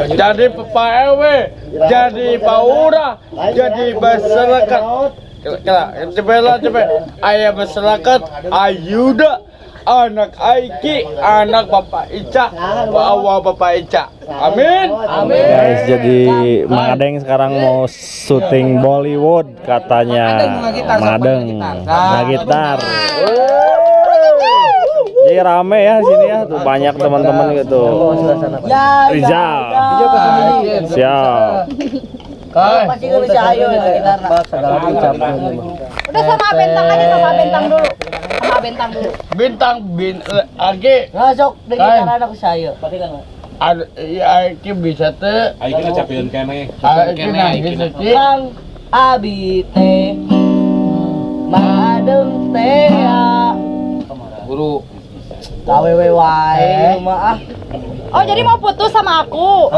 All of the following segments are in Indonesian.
jadi Pak RW, jadi Pak Lurah, jadi masyarakat. Coba ayah masyarakat Ayuda, anak Aiki, anak Bapak Ica, bawa Bapak Ica. Amin. Amin. Guys, jadi Mang Adeng sekarang mau syuting Bollywood katanya. Mang Adeng gitar. Jadi rame ya sini ya, tuh banyak teman-teman gitu. Rizal. Siap. Masih nggak bisa ayo kita. Udah sama bentang aja, sama bentang dulu. Sama bentang dulu. Bintang Agi. Ngasok dengan cara aku saya. Ada Aiki bisa tuh. Aiki ngacapeun keneh. Aiki nangis sih. Kang Abi teh Madeng teh ya. Guru. Kawewe wae mah. Oh, jadi mau putus sama aku?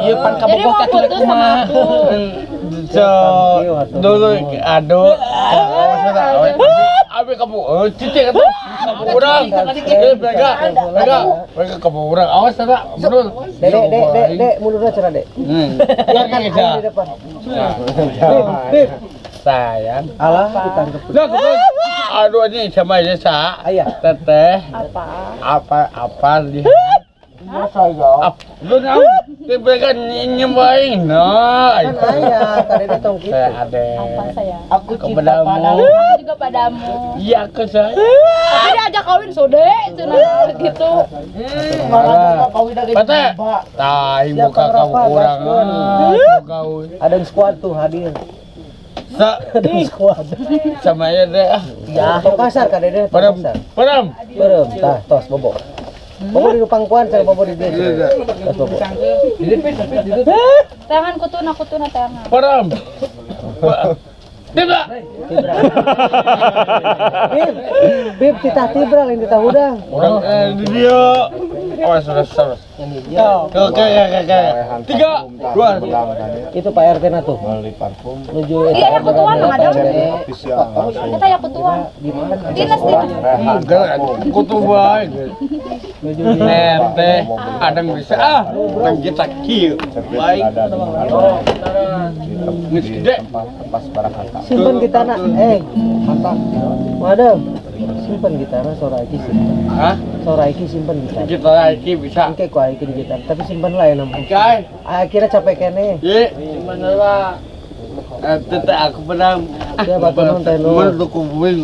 Iya pan kamu Jadi mau putus sama aku. So, dulu aduh. Abi kamu cici kata kamu orang. Mereka kamu orang. Awas ada, betul. Dek, mundur aja Dek. Biarkan aja. Di depan. Sayang. Alah, ditangkep. Aduh ini sama aja sa. Ayah. Teteh. Apa? Apa lihat? Lu tahu? Kita kan nyembahin, nah. Kan ayah, kadang tong gitu. Ada. Apa saya? Aku cinta Kepadamu. padamu. Aku juga padamu. Iya ke saya. Tapi diajak kawin sode, cenah gitu. Malah Pateh. Tai muka kamu kurang. Kau. Ada yang squad tuh hadir. Ada Squad. sama ya deh. Ya, tong kasar kadang Padam. Berem, tah, tos bobo. Bobo di pangkuan, saya bobo di dia. Tos bobo. Tangan kutuna tangan. Padam. Tidak. Bib, titah tibral yang titah udang. Orang di dia. Oh sudah. Oke. 3, 2. Itu Pak RT na tuh. Menuju Iya, yang kutuan Mang Adeng. Kita ya kutuan. Dinas. Kutu baik. Nete ada yang bisa dan kita kieu. Baik. Gede. simpen kita nak. Madam. Simpen gitarnya suara Aiki simpen. Hah? Suara Aiki simpen gitar. Kita lagi bisa. Oke, ku Aiki di gitar, tapi simpen lah ya namanya. Oke. Akhirnya capek kene. Ye, bener Tete aku pernah. Ya batu nonton lu. Mendukung gue.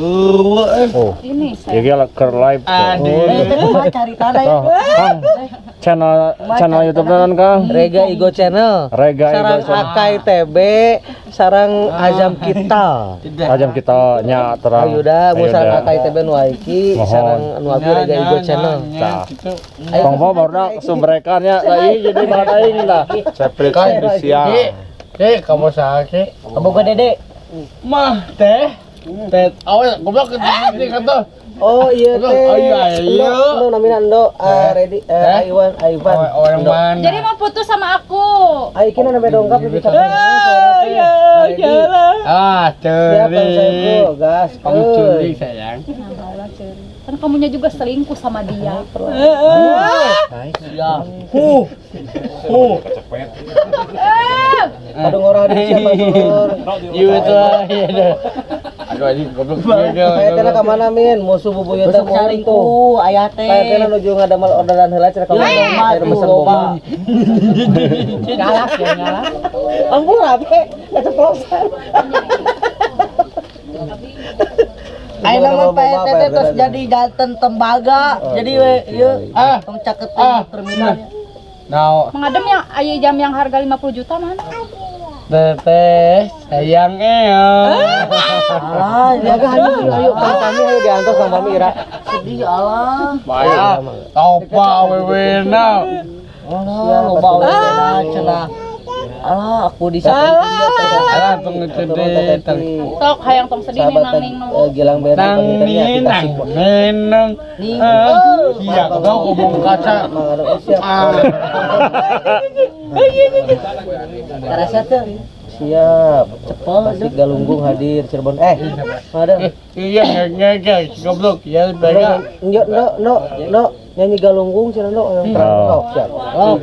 Oh, Ini ya saya. ke live. Cari tanah ya. Kang, channel YouTube non Kang. Rega Igo Channel. Rega Sarang Igo Channel. Akai TB, sarang Azam kita. Ajam kita nya terang. Ayuda, mu sarang Akai TB nu Aiki, Mohon. sarang anu abi Rega Igo Channel. Tong baru sumberekannya lagi jadi bahan aing lah. Saya periksa siang. Kamu sakit. Kamu gua Dede. Mah teh. Teh awal goblok ke sini kata. Oh iya Belum. teh. Oh, iya. Ndo namina Ndo, ready, Aiwan. Orang mana? Jadi mau putus sama aku. Aiki na namanya dongkap lebih cakep. Siapa yang saya bro, gas. Kamu culik sayang. Kan kamunya juga selingkuh sama dia. Ya. Aduh ngorang di siapa sur. Itu aja. Aduh anjing goblok. Kayak teh ka mana min? Musuh bubuyut teh cariku aya teh. Kayak teh nuju ngadamel orderan heula cenah ka mana? Saya mesen boba. Galak ya galak. Ampun rapi, keceplosan. Ayo nama Pak RT terus jadi jantan tembaga. Jadi we ieu tong caket terminal. Now, Mang Adem yang ayo jam yang harga 50 juta mana? teteh sayang Alah, jaga ayo kami ayo diantar sama Mami Ira. Sedih alah. Bayar. Topa wewena. Alah, loba wewena cenah. Alah, aku disakiti Alah tong gede tang. Sok hayang tong sedih nih Mang Ning. Gilang Beri Nang pengintennya kita nenang. Iya, kau ngomong kaca. Karasa tuh. Siap. Cepet. Masih Galunggung hadir Cirebon. Ada. Iya, ngegel, goblok ya, bega. No. nyanyi galunggung sih Nando yang Oh. siap.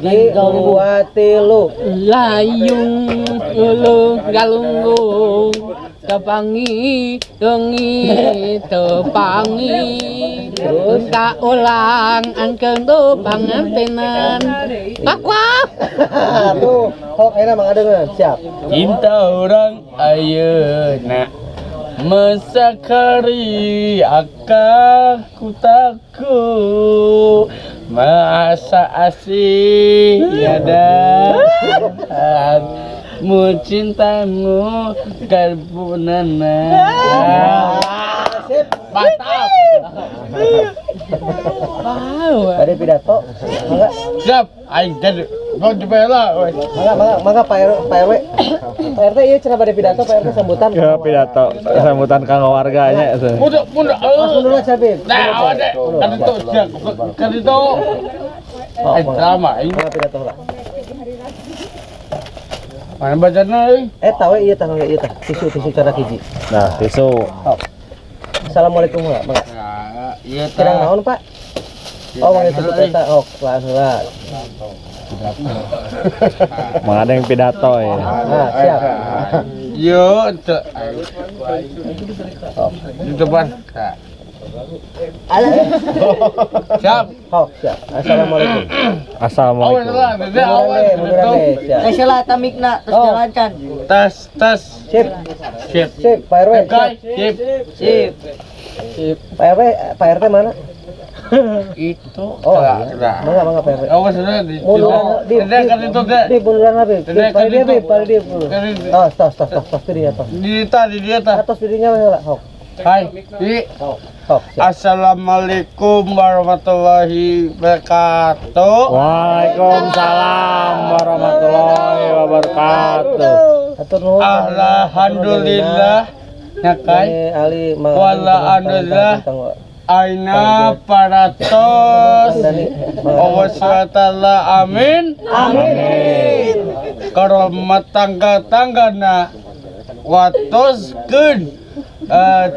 Hiji, dua, tilu. Layung ulu galunggung tepangi tengi tepangi terus tak ulang angkeng tuh pangantenan kuak Tuh, hok enak Mang Adeng siap. Cinta orang ayeuna mesakari akaku takut masa asih ada mu cintamu karbunana. Mantap. Ada pidato. Mangga, Siap. Aing jadi mau jebela. mangga Pak RW. Pak RT ieu cenah bade pidato, Pak RT sambutan. Ke pidato sambutan kanggo warganya itu. Muda. Mundur cabin. Nah, ada. Kan itu siap. Kan itu. Aing drama aing. Mangga pidato lah. Mana bacana euy? Tahu ieu tah mangga ieu tah. Tisu cara hiji. Nah, tisu. Assalamualaikum lah, mangga. Ya, iya Kirang naon, Pak? Oh, mangga disebut eta. Oh, kelas heula. Mang Adeng pidato ya. Nah, siap. Yo, di depan. Siap. Oh, siap. Assalamualaikum. Assalamualaikum. Munduran deh, siap. Salah tamikna terus jalankan. Tas. Sip. Sip. Sip, Pak RW. Kai, sip. Sip. Pak RW, Pak RT mana? Itu. Oh, iya. Mangga Pak RW. Awas sudah di. Munduran Tidak kan itu deh. Di munduran Habib. Tidak Pak kan dia, itu. Habib, Pak dia dulu. Oh, tos dirinya tos. Di dia ta. Atas dirinya heula. Hok. Hai. Di. Hok. Siap. Assalamualaikum warahmatullahi wabarakatuh. Waalaikumsalam warahmatullahi wabarakatuh. Atur nuhun. Alhamdulillah. Ya kai. Ini Ali Wala alhamdulillah. Aina paratos. Allah SWT. Amin. Amin. Karomat tangga-tanggana watoskeun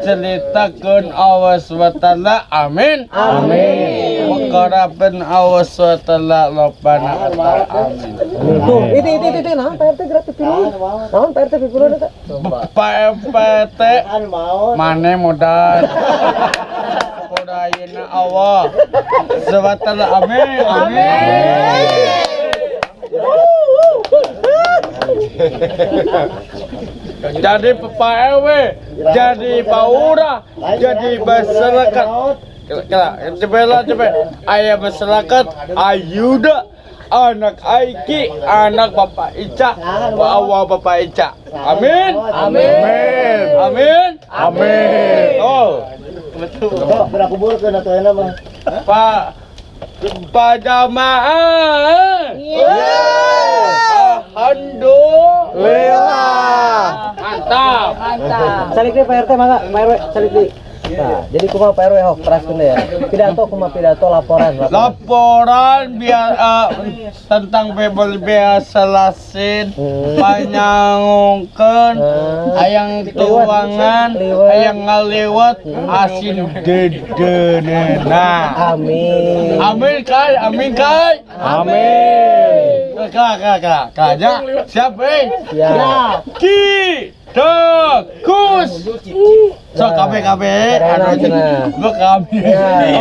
ceritakeun Allah SWT. Amin. Amin. Makarapeun Allah SWT lopana amin. Tuh, itu naon Pak RT gerak pilih. Naon Pak RT pilih eta? PMPT mane modal. Udah ayeuna Allah SWT. Amin. Jadi Pak RW, jadi Pak Lurah, jadi masyarakat. Coba ayah masyarakat Ayuda, anak Aiki, anak Bapak Ica, bawa Bapak Ica. Amin. Oh, Pak Jamaah. Alhamdulillah. Mantap. Salik deh Pak RT mangga, Pak RW salik deh. Nah, jadi kumaha Pak RW hok teraskeun deh ya. Pidato laporan. Laporan biar tentang bebel biasa lasin panyangungkeun ayang tuangan ayang ngaliwat asin dedenena. Amin. Amin kai. Amin. Kak. Aja. Siap, Ya. Kita kus. So KB. Aduh, gua KB.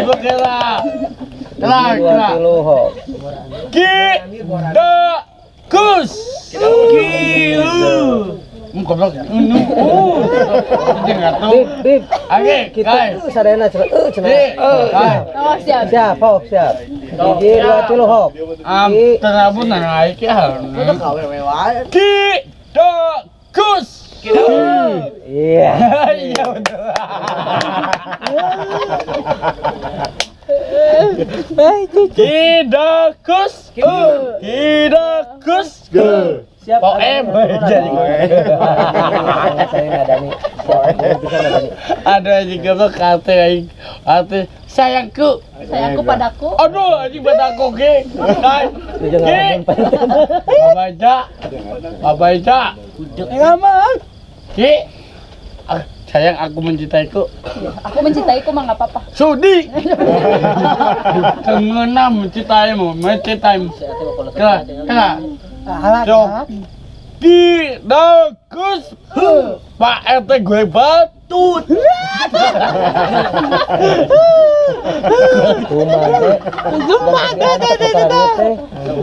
Gua kela. Tilu hok. Kita kus. Kilu. Goblok. Jangan tuh. Dip. Oke, Kita kai. sadayana cenah. Kai. Oh, siap. Siap, hok, siap. Hiji, dua, tilu hok. Terabun naik ya. Kita kus. Iya. Iya betul. Kidakus. Siap. Jadi Saya nadani. Siap, bisa nadani. ada juga mah kate sayangku. Sayangku padaku. Aduh, anjing bataku ge. Kai. Jangan Babaja. Enggak mah. Ki. sayang aku mencintaiku. Aku mencintaiku mah nggak apa-apa. Sudi. Kengenam mencintaimu. Kena. So, di dakus Pak RT gue batut.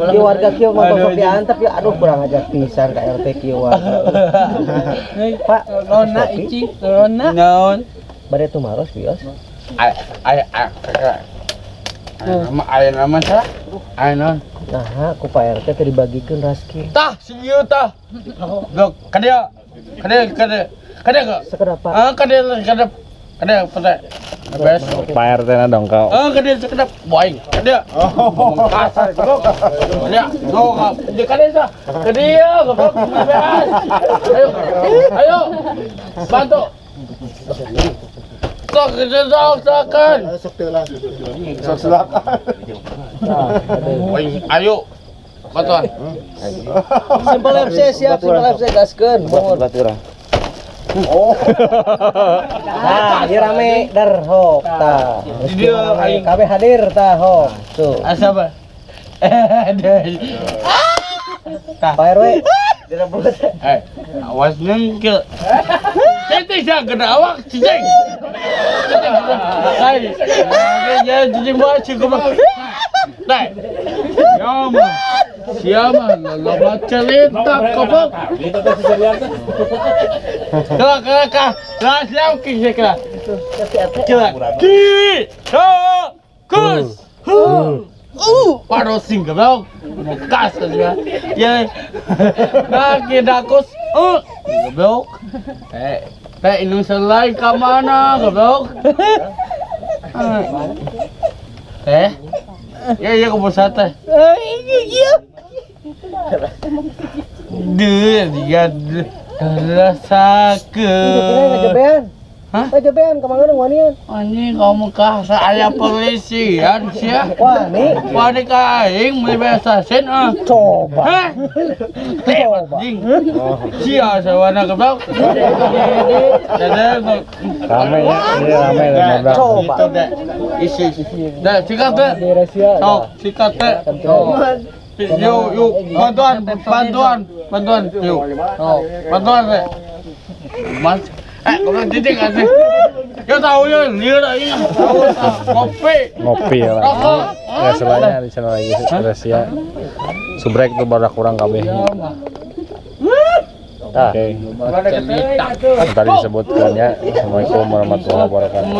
Ki warga kieu mah sok diantep ya aduh kurang ajar pisan ka RT kieu warga. Pak, Rona icing, Rona. Naon? bare tumaros bios. Aya nama salah. Aya naon? Nah, ku Pak RT teh dibagikeun raski. Tah, si ieu tah. Gok, kadea gak? Sekedap Pak. Kadea pada. Bes. Pak RT na dong kau. Kadea sekedap boing. Kadea. Ngomong kasar gok. Kadea. Gok, kadea sah. Kadea, gok. Bes. Ayo. Bantu. Sok silakan. Sok silakan. Boing, ayo. Bantuan. Simpel FC siap, simpel FC gaskeun. Baturah. Nah, ieu rame dar hok tah. Dia aing Kabeh hadir tah hok. Tuh. asa ba? Pak RW direbut. Awas nengkel. Cicing sia gede awak cicing. Hai. Ya cicing bae sih goblok. Dai. Yama. Siapa lo baca letak goblok. Kela siap kira. Kela. Ki. Kus. Parosing goblok. Bekas aja. Ya. Nah, kidakus. Goblok. Teh ini selai ke mana goblok? Ya ke pusat teh. Dia rasakeun. Ngajebean. Hah? Ngajebean ka mangeureung wanian. Anjing kamu kah saya polisian sia. Wani. Wani ka aing meuli besaseun Coba. Hah? Anjing. Sia sawana goblok. Rame ya, ini rame dan nabrak. Coba. Itu deh. Isi. Dah, sikat deh. Sok, sikat deh. Yuk, bantuan, yuk. Bantuan deh. Mas, goblok titik aja. Ya tahu ya, liur aing. Kopi. Ngopi ya lah. Rokok. Ya selanya di sana lagi rahasia. Subrek tuh baru kurang kabehnya. Oke. Tadi disebutkan ya. Assalamualaikum warahmatullahi wabarakatuh.